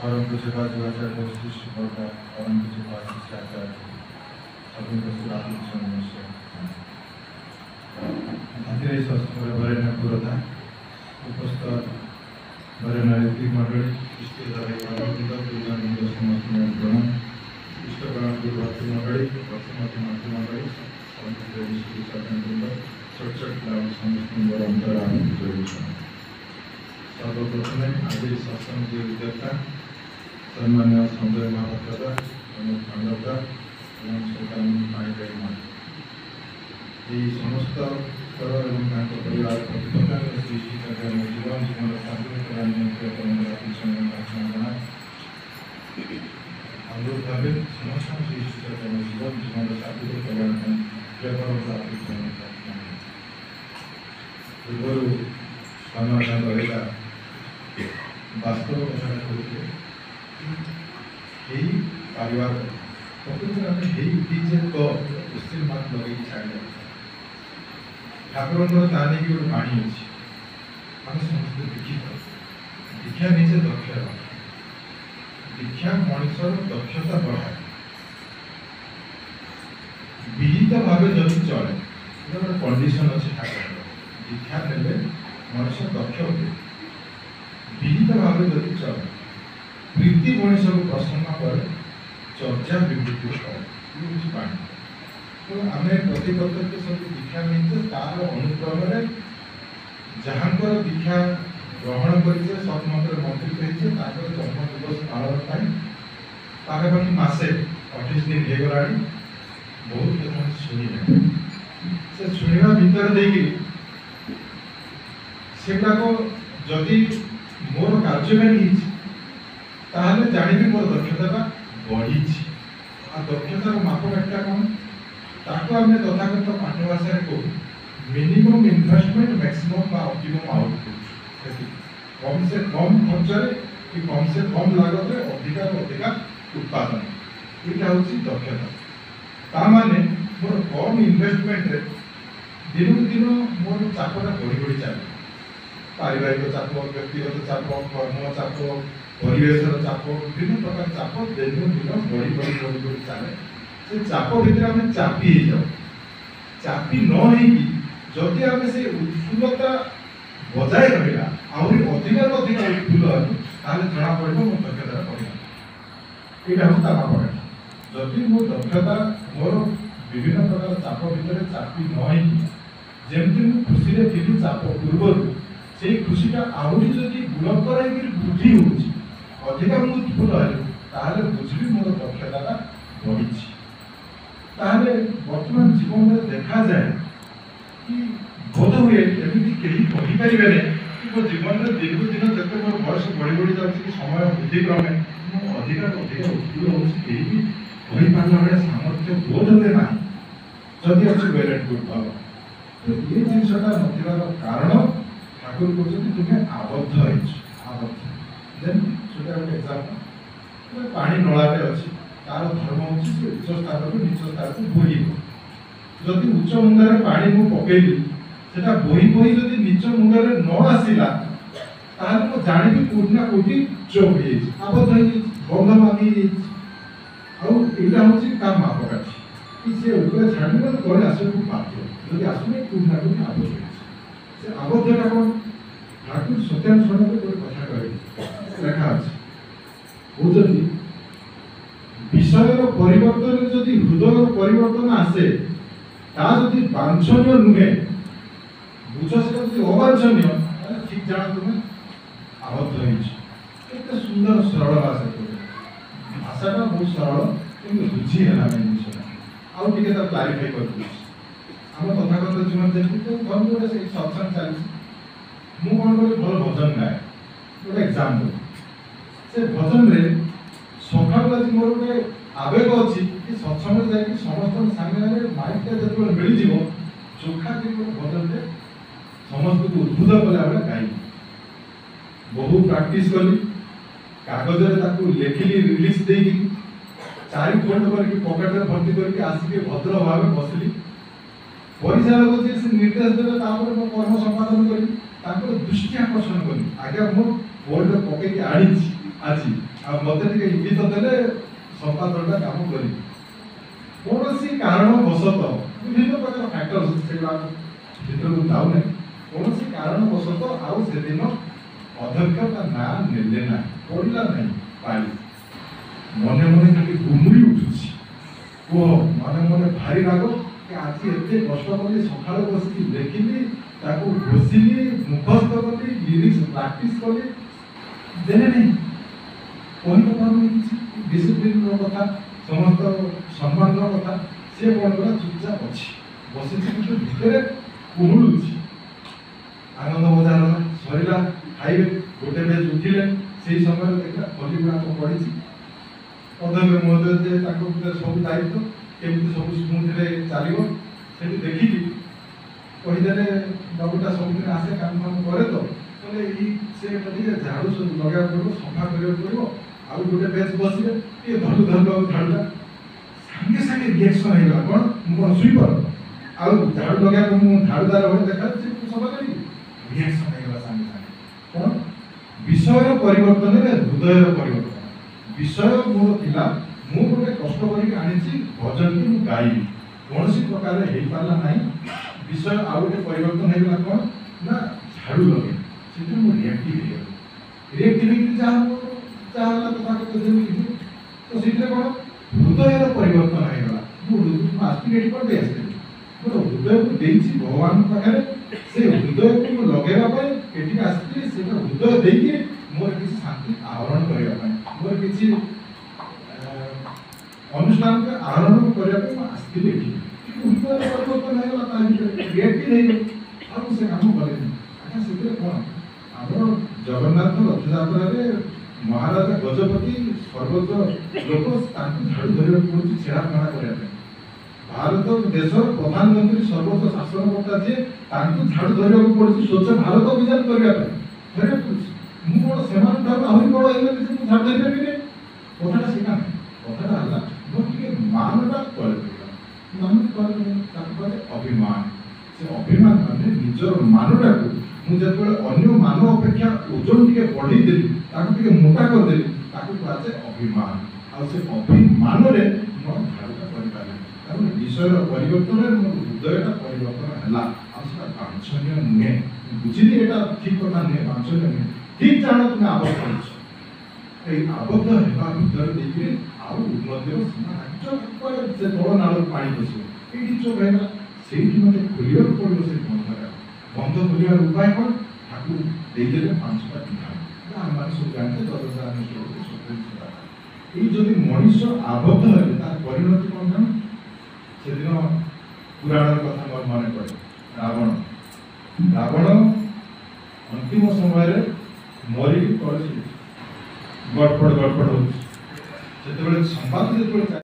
औरंगजेबाचार्य सृष्टिकर्ता औरंगजेब शिष्टाचार्य सभी संस्कार वरेण्य पुरता उपस्थ वरेण्य ऋतिक मंडली समस्त नियंत्रण इष्टगण भक्ति मंडली भक्तिमती मातृ मंडली समस्त अंतर सर्वप्रथम आज सत्संग के विद्याता सम्मान्य संजय महापात्र प्रमोद खंडका समस्त परिवार प्रतिपक्ष श्री जीवन जीवन अनुरोध भावे समस्त श्री जीवन जीवन साथी कल्याण पूर्व वास्तव कथा कहते परिवार प्रकृति क्वेश्चन मार्क लगे छाड़ ठाकुर ताने की गोटे बाणी अच्छी आम समस्त दीक्षित दीक्षा निजे दक्ष दीक्षा मनुष्यर दक्षता बढ़ाए विहित भाव जब चले गोटे कंडीशन अच्छी ठाकुर दीक्षा ने मनुष्य दक्ष हुए विहित भाव जदि चले प्रीति मनुष्य को प्रसन्न कर चर्चा विवृत्ति करे तो आम प्रतिपत्त सब दीक्षा नहीं तार अनुक्रम जहाँकर दीक्षा ग्रहण करें सतमत मंत्रित होती जन्म दिवस पालन पाखापाखि मसे 28 दिन हो गला बहुत कथा शुणिले से शुणा भितर जदि मोर कार्यकारी जानी मोर दक्षता बढ़ी दक्षतार मापकाठा कौन ताको आम तथाकथित पाठ भाषा कहू minimum investment maximum optimum output कम से कम खर्च कि कम से कम लागत अधिका अधिका उत्पादन यहाँ हूँ दक्षता माने मोर कम इन्वेस्टमेंट दिन को दिन मोर चापटा बढ़ी बढ़ी चले पारिवारिक चाप व्यक्तिगत चाप कर्म चाप परिवेश चाप विभिन्न प्रकार चाप दिन दिन बढ़ी बढ़ी बढ़ी बढ़ी चले से चाप भितर आम चापी हो जाओ चापी नदी आम से उत्फुल्लता बजाय रहा आहरी अधिक अधिक उत्फुल्ल ताले जना पड़ो मो दक्षता बढ़िया यहाँ हूँ ताना पड़े जदि मो दक्षता मोर विभिन्न प्रकार चाप भितर चापी नमती खुशी थी चाप पूर्व से खुशीटा आहरी जदि गुणकर वृद्धि होधिका मुझे बुझी मोर दक्षता बढ़ी बर्तमान जीवन में देखा जाए कि बोध हुए एमती कहीं कहीपर कि मो जीवन में दिन को दिन जिते मोर बयस बढ़ी बढ़ी जाऊँगी समय वृद्धि क्रमे अधिक अधिक उत्फुल्ल होपारा भाई सामर्थ्य बोध हुए ना जदि अच्छे वेल एंड गुड भल तो ये जिनसा नार कारण ठाकुर कहते तुम्हें आबद्ध आबद्ध देन गोटे एग्जाम्पल पानी नलाटे अच्छी तार धर्म हूँ उच्च स्थान को नीच स्थान को बोही जदि उच्च मुंडार पानी मु पकईली से बोही बोही जदि नीच मुंडार न आसला तो जानी कौटना कौटी चोक आबद्ध बंध मांगी यहाँ हूँ मापकाठी कि सी ऊपर छाड़ी तले आसको बाध्य जब आसने कौटना कौटी आबद्ध से आबद्धटा कौन ठाकुर सत्यान स्वर्ण गोटे कथा कहे लेखा अच्छे विषय परिवर्तन जदि हृदय परिवर्तन आसे जदि वांछनीय नुहे बुझ से अवांछनीय ठीक जान तुम्हें आबद्ध होते सुंदर सरल भाषाटा बहुत सरल कि बुझीगला जिनसा आउ टे क्लारिफाई कर आम तथाकथित जीवन देखिए धर्म गोटे सत्संग चली मु कौन करी भल भजन गाए गोटे एग्जाम्पल से भजन में सका आज मोर गोटे आवेग अच्छी कि सत्संग जाकि समस्त सामने माइकटा जो मिल चोखा कर भजन में समस्त को उद्बुद्ध कला बेले गाई बहु प्राक्टिस कली कागज लेखिली रिलीज दे 4 खंड करके पकेट में भर्ती करके आसिक भद्र भाव बसली परिचालक जी निर्देश देते मो कर्म संपादन करी दृष्टि आकर्षण करी आगे मो बोर्ड पकई आनी आज मत इंगित देले संपादकटा काम करी कौन सी कारणवशत विभिन्न प्रकार फैक्टर भर को जाऊने कौन सी कारणवशत आउ से दिन अध्यक्ष ना नेले ना पड़ा ना पाली मन मन खाली गुमुरी उठुची कह मन मन भारी राग कि आज एत कष्ट कली सका बस देखिली घोषिली मुखस्थ कली लिरिक्स प्राक्ट कली देने नहीं कही तो पार डिसिप्लिन कथा समस्त सम्मान कथा सी कौन कला चुपचाप अच्छी बस भितर कुमुलुची आनंद बजार सरला खाइबे गोटे बेज उठिले से समय देखा खली गुड़ाक पड़ी अध्यक्ष महोदय सब दायित्व केमती सब स्मूथरे चलो से देखिकी कहीदे बाबूटा सबुद आसे काम फाम करे तो से झाड़ू सब लगे पड़ो सफा करा पड़ो आउ गोटे बेच बसले ये धरु धरु झाड़ूटा सागे सागे रिएक्शन होगा कौन मुझे सुपर आउ झाड़ू लगे झाड़ूदार भाई देखा सफा करी रिएक्शन होगा सागे सागे कौन विषय परिवर्तन हृदय परिवर्तन विषय मोर थिला मु गोटे कष्ट करके आनी भजन की गाइबी कौन सी प्रकार हो पारा ना विषय आउ गोटे परिवर्तन होगा कौन ना झाड़ू लगे से रिएक्टिविटी जहाँ कथा तो से कौन हृदय परिवर्तन होगा आस्पिरेट कर मोर हृदय को देती भगवान पाखे से हृदय को लगेगा ये आसती से हृदय देके मोर किसी शांति आहरण करने मोर किसी अनुष्ठान के आहरण करने आसती हृदय परिवर्तन होगा रिएक्टिव नहीं से काम कले से कौन आम जगन्नाथ रथ यात्रा महाराजा गजपति सर्वोच्च लोक झाड़ू धरने पड़े छेड़ा फड़ा करने भारत देशर प्रधानमंत्री सर्वोच्च शासनकर्ता जी झाड़ू धरने पड़े स्वच्छ भारत अभियान करने मुझे आहरी बड़ हो झाड़ू धरी पारि कथाटा सीखा ना कथाटा है मानटा तले मान अभिमान से अभिमान मान निजर मानटा को मुझे अन्य मान अपेक्षा ओजन टे बढ़ेदेली मोटा करदेली कहुए अभिमान आभिमान झाड़ूटा कर विषय परिवर्तन मोर हृदयटा परिवर्तन है बांछनीय नुहे बुझिली यहाँ ठीक कथा नुहे बांछनीय नुहे ठीक जान तुम्हें आबद्ध आबद्ध होगा भर देखिए आउ उन्नतिर सीमा से बड़ नाल पा पशे ये चोक है से खोलिया पड़ो से बंध खोलियार उपाय कौन ठाकुर देदेले 5टा टीका आम सब जानते जदि मनीष आबद्ध है तार परिणति कौन जान से दिन पुराण कथा मोर मन पड़े रावण रावण अंतिम समय मरिक गड़पड़ गड़पड़ हो संवाद जो